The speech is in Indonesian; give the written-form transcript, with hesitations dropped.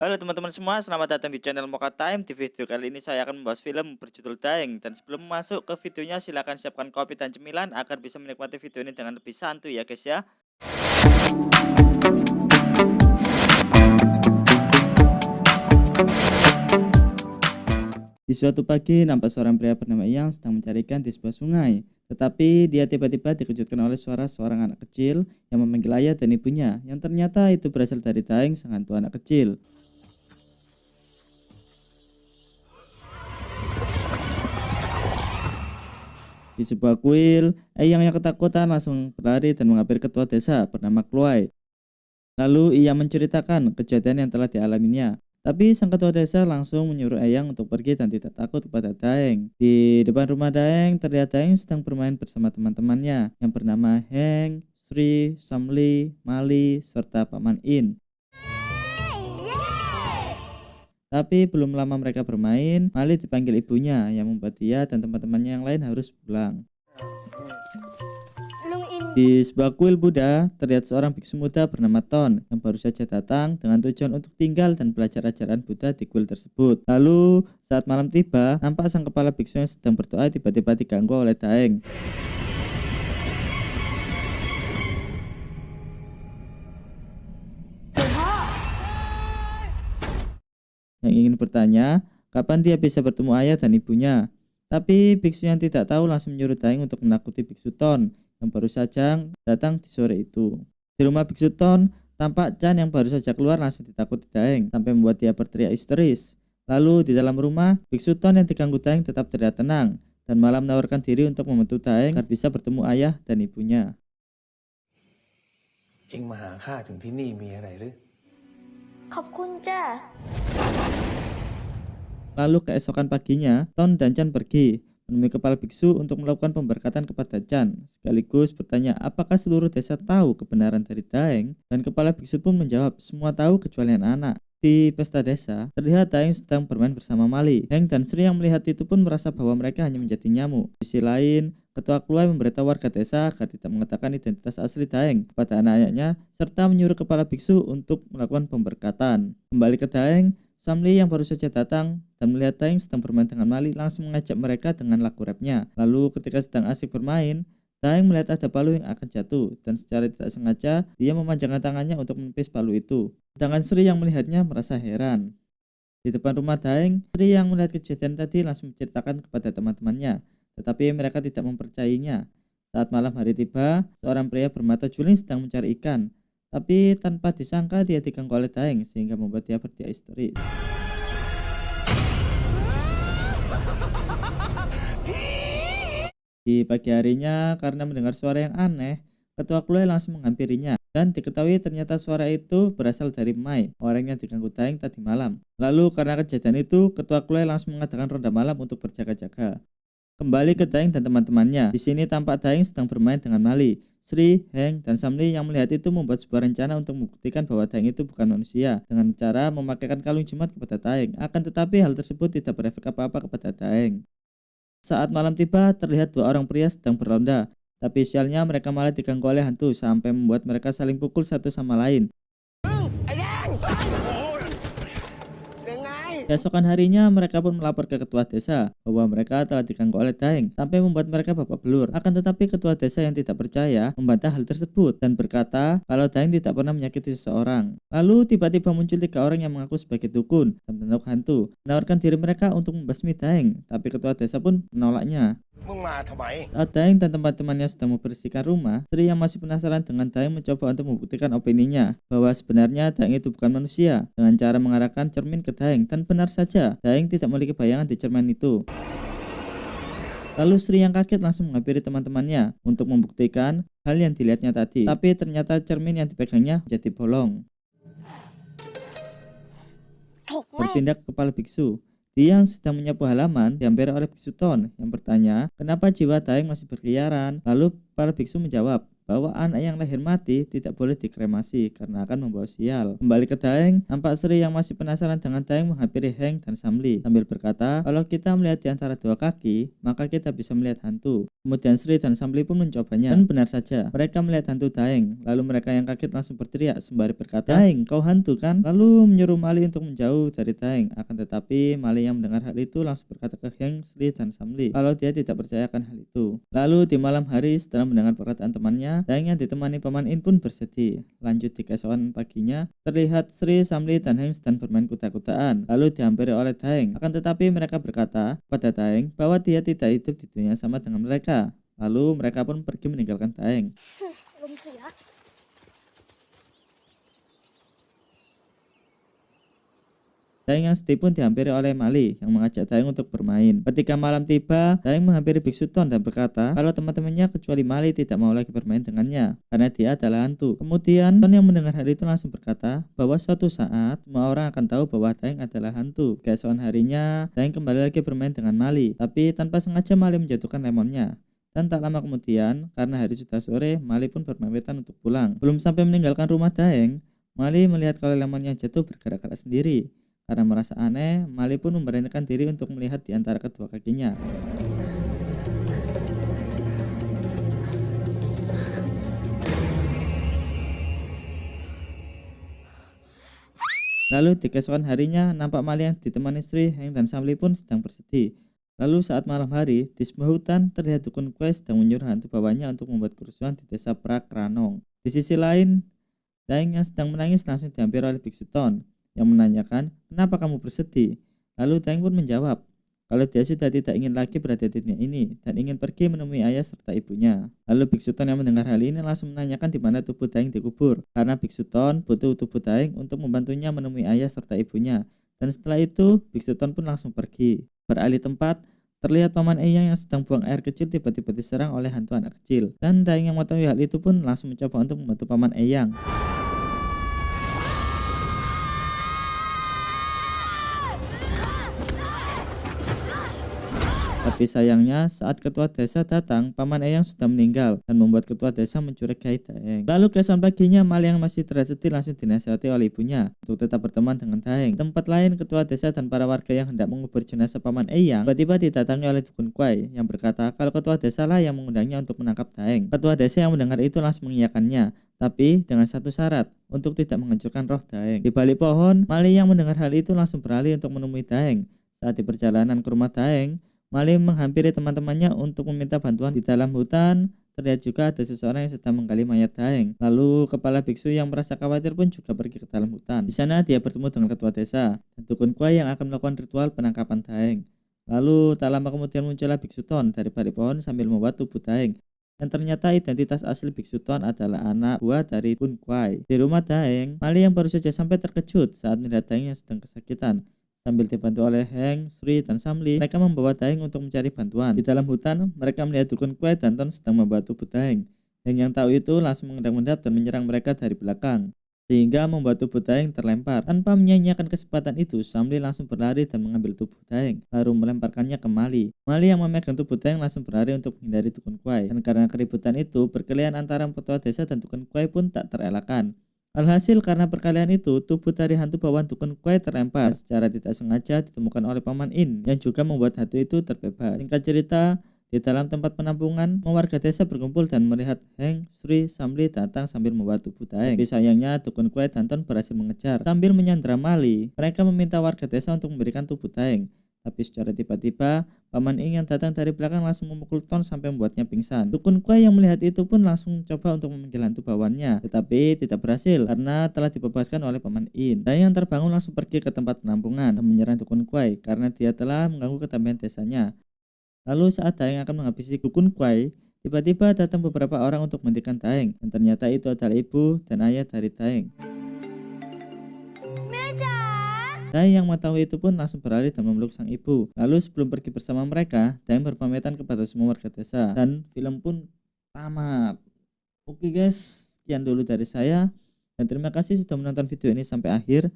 Halo teman-teman semua, selamat datang di channel Mocha Time. Di video kali ini saya akan membahas film berjudul Daeng. Dan sebelum masuk ke videonya, silahkan siapkan kopi dan cemilan agar bisa menikmati video ini dengan lebih santuy ya guys ya. Di suatu pagi, nampak seorang pria bernama Yang sedang mencari ikan di sebuah sungai. Tetapi dia tiba-tiba dikejutkan oleh suara seorang anak kecil yang memanggil ayah dan ibunya, yang ternyata itu berasal dari Daeng, sang hantu anak kecil. Di sebuah kuil, Eyang yang ketakutan langsung berlari dan menghampiri ketua desa bernama Kluai. Lalu ia menceritakan kejadian yang telah dialaminya. Tapi sang ketua desa langsung menyuruh Eyang untuk pergi dan tidak takut kepada Daeng. Di depan rumah Daeng, terlihat Daeng sedang bermain bersama teman-temannya yang bernama Heng, Sri, Samli, Mali, serta Paman In. Tapi belum lama mereka bermain, Mali dipanggil ibunya yang membuat dia dan teman-temannya yang lain harus pulang. Di sebuah kuil Buddha, terlihat seorang biksu muda bernama Ton yang baru saja datang dengan tujuan untuk tinggal dan belajar ajaran Buddha di kuil tersebut. Lalu, saat malam tiba, nampak sang kepala biksu yang sedang berdoa tiba-tiba diganggu oleh Daeng. Yang ingin bertanya, kapan dia bisa bertemu ayah dan ibunya. Tapi biksu yang tidak tahu langsung menyuruh Daeng untuk menakuti biksu Ton yang baru saja datang di sore itu. Di rumah biksu Ton, tampak Chan yang baru saja keluar langsung ditakuti Daeng sampai membuat dia berteriak histeris. Lalu di dalam rumah, biksu Ton yang diganggu Daeng tetap terlihat tenang dan malah menawarkan diri untuk membantu Daeng agar bisa bertemu ayah dan ibunya. เอ็งมาหาข้าถึงที่นี่มีอะไรหรือ ขอบคุณจ้ะ Lalu keesokan paginya, Ton dan Chan pergi menemui kepala biksu untuk melakukan pemberkatan kepada Chan, sekaligus bertanya apakah seluruh desa tahu kebenaran dari Daeng, dan kepala biksu pun menjawab semua tahu kecuali anak-anak. Di pesta desa, terlihat Daeng sedang bermain bersama Mali. Heng dan Sri yang melihat itu pun merasa bahwa mereka hanya menjadi nyamuk. Di sisi lain, ketua Kluai memberitahu warga desa agar tidak mengatakan identitas asli Daeng kepada anak-anaknya, serta menyuruh kepala biksu untuk melakukan pemberkatan. Kembali ke Daeng, Samli yang baru saja datang dan melihat Daeng sedang bermain dengan Mali langsung mengajak mereka dengan lagu rapnya. Lalu ketika sedang asik bermain, Daeng melihat ada palu yang akan jatuh dan secara tidak sengaja dia memanjangkan tangannya untuk menepis palu itu. Sedangkan Sri yang melihatnya merasa heran. Di depan rumah Daeng, Sri yang melihat kejadian tadi langsung menceritakan kepada teman-temannya, tetapi mereka tidak mempercayainya. Saat malam hari tiba, seorang pria bermata juling sedang mencari ikan. Tapi tanpa disangka dia diganggu oleh Daeng sehingga membuat dia berteriak histeris. Di pagi harinya, karena mendengar suara yang aneh, ketua Kluai langsung menghampirinya dan diketahui ternyata suara itu berasal dari Mai, orang yang diganggu Daeng tadi malam. Lalu karena kejadian itu, ketua Kluai langsung mengadakan ronda malam untuk berjaga-jaga. Kembali ke Daeng dan teman-temannya. Di sini tampak Daeng sedang bermain dengan Mali. Sri, Heng, dan Samli yang melihat itu membuat sebuah rencana untuk membuktikan bahwa Daeng itu bukan manusia dengan cara memakaikan kalung jimat kepada Daeng. Akan tetapi hal tersebut tidak berefek apa-apa kepada Daeng. Saat malam tiba, terlihat dua orang pria sedang berronda. Tapi sialnya mereka malah diganggu oleh hantu sampai membuat mereka saling pukul satu sama lain. Keesokan harinya mereka pun melapor ke ketua desa bahwa mereka telah diganggu oleh Daeng sampai membuat mereka babak belur. Akan tetapi ketua desa yang tidak percaya membantah hal tersebut dan berkata kalau Daeng tidak pernah menyakiti seseorang. Lalu tiba-tiba muncul tiga orang yang mengaku sebagai dukun dan bentuk hantu menawarkan diri mereka untuk membasmi Daeng, tapi ketua desa pun menolaknya. Saat Daeng dan teman-temannya sedang membersihkan rumah, Sri yang masih penasaran dengan Daeng mencoba untuk membuktikan opininya bahwa sebenarnya Daeng itu bukan manusia dengan cara mengarahkan cermin ke Daeng, dan benar saja Daeng tidak memiliki bayangan di cermin itu. Lalu Sri yang kaget langsung menghampiri teman-temannya untuk membuktikan hal yang dilihatnya tadi, tapi ternyata cermin yang dipegangnya menjadi bolong. Berpindah ke kepala biksu. Dia yang sedang menyapu halaman dihampiri oleh biksu Ton yang bertanya kenapa jiwa Daeng masih berkeliaran. Lalu para biksu menjawab bahwa anak yang lahir mati tidak boleh dikremasi karena akan membawa sial. Kembali ke Daeng, nampak Sri yang masih penasaran dengan Daeng menghampiri Heng dan Samli sambil berkata, kalau kita melihat di antara dua kaki, maka kita bisa melihat hantu. Kemudian Sri dan Samli pun mencobanya, dan benar saja, mereka melihat hantu Daeng. Lalu mereka yang kaget langsung berteriak sembari berkata, Daeng, kau hantu kan? Lalu menyuruh Mali untuk menjauh dari Daeng. Akan tetapi Mali yang mendengar hal itu langsung berkata ke Heng, Sri dan Samli kalau dia tidak percaya akan hal itu. Lalu di malam hari setelah mendengar perkataan temannya, Daeng yang ditemani Paman In pun bersedih. Lanjut di keesokan paginya, terlihat Sri, Samli, dan Heng sedang bermain kuda-kudaan. Lalu dihampiri oleh Daeng. Akan tetapi mereka berkata pada Daeng bahwa dia tidak hidup di dunia sama dengan mereka. Lalu mereka pun pergi meninggalkan Daeng. Belum siap. Daeng yang sedih pun dihampiri oleh Mali yang mengajak Daeng untuk bermain. Ketika malam tiba, Daeng menghampiri Biksu Ton dan berkata kalau teman-temannya kecuali Mali tidak mau lagi bermain dengannya karena dia adalah hantu. Kemudian Ton yang mendengar hal itu langsung berkata bahwa suatu saat semua orang akan tahu bahwa Daeng adalah hantu. Keesokan harinya, Daeng kembali lagi bermain dengan Mali, tapi tanpa sengaja Mali menjatuhkan lemonnya. Dan tak lama kemudian, karena hari sudah sore, Mali pun berpamitan untuk pulang. Belum sampai meninggalkan rumah Daeng, Mali melihat kalau lemonnya jatuh bergerak-gerak sendiri. Karena merasa aneh, Mali pun memberanikan diri untuk melihat di antara kedua kakinya. Lalu di keesokan harinya, nampak Mali yang ditemani Sri, Heng, dan Samli pun sedang bersedih. Lalu saat malam hari, di sebuah hutan terlihat dukun kue sedang menyuruh hantu bawahnya untuk membuat kerusuhan di desa Prakranong. Di sisi lain, Daeng yang sedang menangis langsung dihampiri oleh Biksu Ton yang menanyakan, kenapa kamu bersedih? Lalu Daeng pun menjawab, kalau dia sudah tidak ingin lagi berada di dunia ini dan ingin pergi menemui ayah serta ibunya. Lalu Biksu Ton yang mendengar hal ini langsung menanyakan di mana tubuh Daeng dikubur, karena Biksu Ton butuh tubuh Daeng untuk membantunya menemui ayah serta ibunya. Dan setelah itu, Biksu Ton pun langsung pergi. Beralih tempat, terlihat Paman Eyang yang sedang buang air kecil tiba-tiba diserang oleh hantu anak kecil. Dan Daeng yang mengetahui hal itu pun langsung mencoba untuk membantu Paman Eyang. Tapi sayangnya saat ketua desa datang, Paman Eyang sudah meninggal dan membuat ketua desa mencurigai Daeng. Lalu keesokan paginya, Mali yang masih terlihat sedih langsung dinasihati oleh ibunya untuk tetap berteman dengan Daeng. Tempat lain, ketua desa dan para warga yang hendak mengubur jenazah Paman Eyang tiba-tiba didatangi oleh dukun Kuai yang berkata kalau ketua desa lah yang mengundangnya untuk menangkap Daeng. Ketua desa yang mendengar itu langsung mengiyakannya, tapi dengan satu syarat, untuk tidak menghancurkan roh Daeng. Di balik pohon, Mali yang mendengar hal itu langsung beralih untuk menemui Daeng. Saat di perjalanan ke rumah Daeng, Mali menghampiri teman-temannya untuk meminta bantuan. Di dalam hutan, terlihat juga ada seseorang yang sedang menggali mayat Daeng. Lalu kepala biksu yang merasa khawatir pun juga pergi ke dalam hutan. Di sana dia bertemu dengan ketua desa dan dukun kuai yang akan melakukan ritual penangkapan Daeng. Lalu tak lama kemudian muncullah Biksu Ton dari balik pohon sambil membawa tubuh Daeng. Dan ternyata identitas asli Biksu Ton adalah anak buah dari Kun Kuai. Di rumah Daeng, Mali yang baru saja sampai terkejut saat melihat Daeng yang sedang kesakitan. Sambil dibantu oleh Heng, Sri, dan Samli, mereka membawa Daeng untuk mencari bantuan. Di dalam hutan, mereka melihat dukun Kuai dan Ton sedang membawa tubuh Daeng. Heng yang tahu itu langsung mengendap-endap dan menyerang mereka dari belakang, sehingga membuat tubuh Daeng terlempar. Tanpa menyia-nyiakan kesempatan itu, Samli langsung berlari dan mengambil tubuh Daeng, lalu melemparkannya ke Mali. Mali yang memegang tubuh Daeng langsung berlari untuk menghindari dukun Kuai. Dan karena keributan itu, perkelahian antara ketua desa dan dukun Kuai pun tak terelakkan. Alhasil karena perkelahian itu, tubuh dari hantu bawaan dukun Kuai terlempar secara tidak sengaja ditemukan oleh Paman In yang juga membuat hantu itu terbebas. Singkat cerita, di dalam tempat penampungan, warga desa berkumpul dan melihat Heng, Sri, Samli datang sambil membawa tubuh Daeng. Tapi sayangnya dukun Kuai dan Ton berhasil mengejar. Sambil menyandera Mali, mereka meminta warga desa untuk memberikan tubuh Daeng. Tapi secara tiba-tiba, Paman In yang datang dari belakang langsung memukul Ton sampai membuatnya pingsan. Dukun Kuai yang melihat itu pun langsung coba untuk memanggil hantu bawaannya, tetapi tidak berhasil karena telah dibebaskan oleh Paman In. Dan yang terbangun langsung pergi ke tempat penampungan dan menyerang dukun Kuai karena dia telah mengganggu ketampilan desanya. Lalu saat Daeng akan menghabisi dukun Kuai, tiba-tiba datang beberapa orang untuk menghentikan Daeng, dan ternyata itu adalah ibu dan ayah dari Daeng. Daeng yang mengetahui itu pun langsung berlari dan memeluk sang ibu. Lalu sebelum pergi bersama mereka, Daeng berpamitan kepada semua warga desa dan film pun tamat. Oke guys, sekian dulu dari saya dan terima kasih sudah menonton video ini sampai akhir.